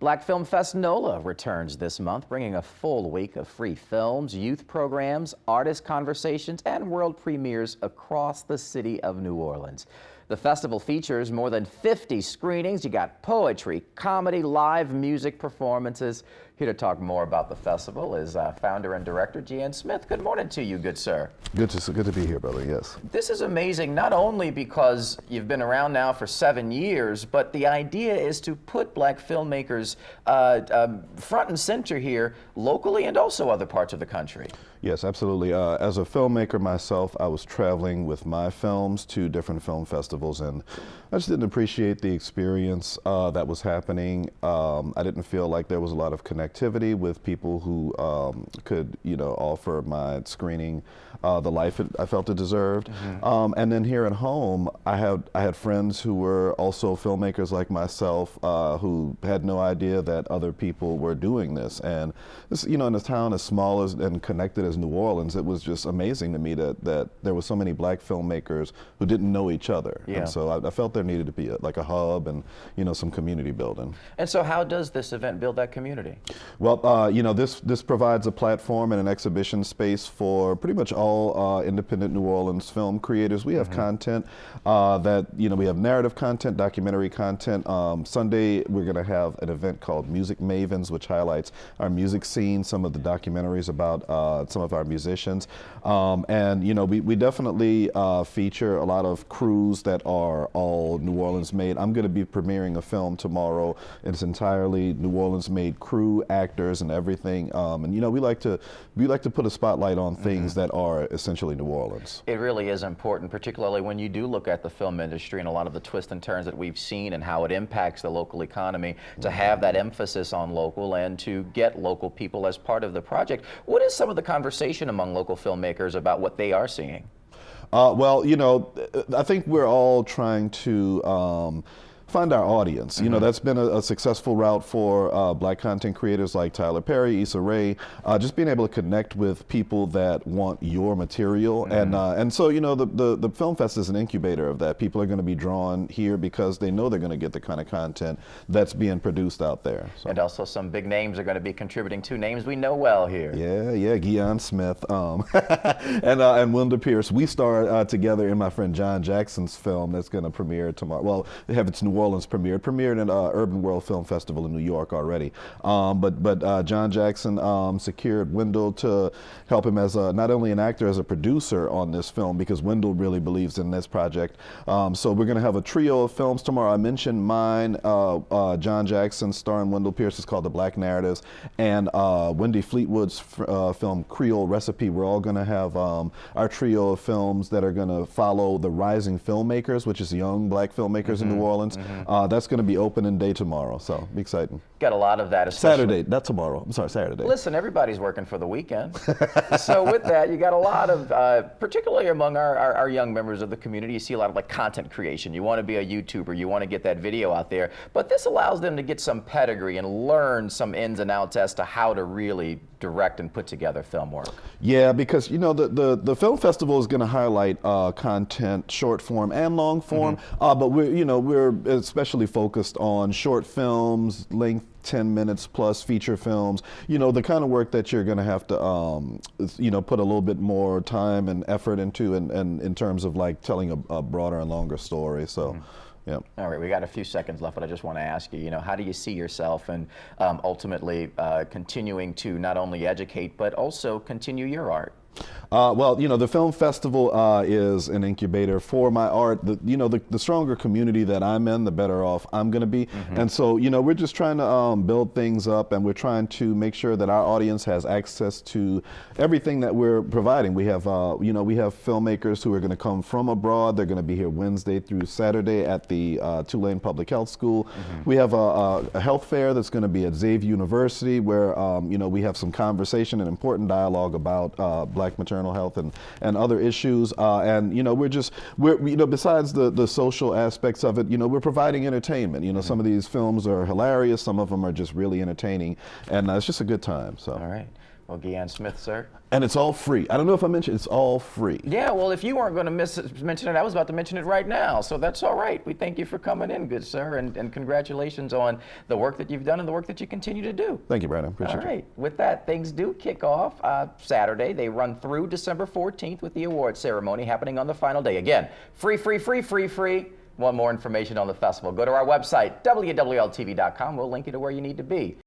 Black Film Fest NOLA returns this month, bringing a full week of free films, youth programs, artist conversations, and world premieres across the city of New Orleans. The festival features more than 50 screenings. You got poetry, comedy, live music performances. Here to talk more about the festival is founder and director Gian Smith. Good morning to you, good sir. Good to be here, brother, yes. This is amazing, not only because you've been around now for 7 years, but the idea is to put black filmmakers front and center here, locally and also other parts of the country. Yes, absolutely. As a filmmaker myself, I was traveling with my films to different film festivals, and I just didn't appreciate the experience that was happening. I didn't feel like there was a lot of connectivity with people who could, offer my screening the life I felt it deserved. Mm-hmm. And then here at home, I had friends who were also filmmakers like myself who had no idea that other people were doing this. And this, in a town as small and connected as New Orleans, it was just amazing to me that there were so many black filmmakers who didn't know each other. Yeah. And so I felt there needed to be like a hub and some community building. And so how does this event build that community? Well, this provides a platform and an exhibition space for pretty much all independent New Orleans film creators. We have content that, we have narrative content, documentary content. Sunday, we're going to have an event called Music Mavens, which highlights our music scene, some of the documentaries about some of our musicians. We definitely feature a lot of crews that are all New Orleans made. I'm going to be premiering a film tomorrow. It's entirely New Orleans made crew, actors, and everything. We like to put a spotlight on things that are essentially New Orleans. It really is important, particularly when you do look at the film industry and a lot of the twists and turns that we've seen and how it impacts the local economy, to have that emphasis on local and to get local people as part of the project. What is some of the conversation among local filmmakers about what they are seeing? I think we're all trying to find our audience. That's been a successful route for black content creators like Tyler Perry, Issa Rae, just being able to connect with people that want your material. And so, the Film Fest is an incubator of that. People are going to be drawn here because they know they're going to get the kind of content that's being produced out there. So. And also some big names are going to be contributing, to names we know well here. Yeah, Gian Smith and Wendell Pierce. We star together in my friend John Jackson's film that's going to premiere tomorrow. Well, they have its New Orleans premiered in Urban World Film Festival in New York already. But John Jackson secured Wendell to help him as not only an actor, as a producer on this film, because Wendell really believes in this project. So we're going to have a trio of films tomorrow. I mentioned mine, John Jackson starring Wendell Pierce, is called The Black Narratives, and Wendy Fleetwood's film Creole Recipe. We're all going to have our trio of films that are going to follow the rising filmmakers, which is young black filmmakers in New Orleans. That's going to be opening day tomorrow, so be exciting. Got a lot of that, especially Saturday, not tomorrow. I'm sorry, Saturday. Listen, everybody's working for the weekend. So with that, you got a lot of, particularly among our young members of the community, you see a lot of like content creation. You want to be a YouTuber, you want to get that video out there, but this allows them to get some pedigree and learn some ins and outs as to how to really direct and put together film work. Yeah, because the film festival is going to highlight content, short form and long form, but we're especially focused on short films, length 10 minutes plus, feature films, the kind of work that you're going to have to put a little bit more time and effort into, and in terms of like telling a broader and longer story. So. Yep. All right, we got a few seconds left, but I just want to ask you, how do you see yourself and ultimately continuing to not only educate, but also continue your art? The film festival is an incubator for my art. The stronger community that I'm in, the better off I'm going to be. And so, we're just trying to build things up, and we're trying to make sure that our audience has access to everything that we're providing. We have, we have filmmakers who are going to come from abroad. They're going to be here Wednesday through Saturday at the Tulane Public Health School. We have a health fair that's going to be at Xavier University, where we have some conversation and important dialogue about black maternal health and other issues, we're besides the social aspects of it, we're providing entertainment. Some of these films are hilarious, some of them are just really entertaining, and it's just a good time. So. All right. Well, Guian Smith, sir. And it's all free. I don't know if I mentioned it's all free. Yeah, well, if you weren't going to mention it, I was about to mention it right now. So that's all right. We thank you for coming in, good sir, and congratulations on the work that you've done and the work that you continue to do. Thank you, Brandon. Appreciate All right. With that, things do kick off Saturday. They run through December 14th with the award ceremony happening on the final day. Again, free, free, free, free, free. Want more information on the festival? Go to our website, WWLTV.com. We'll link you to where you need to be.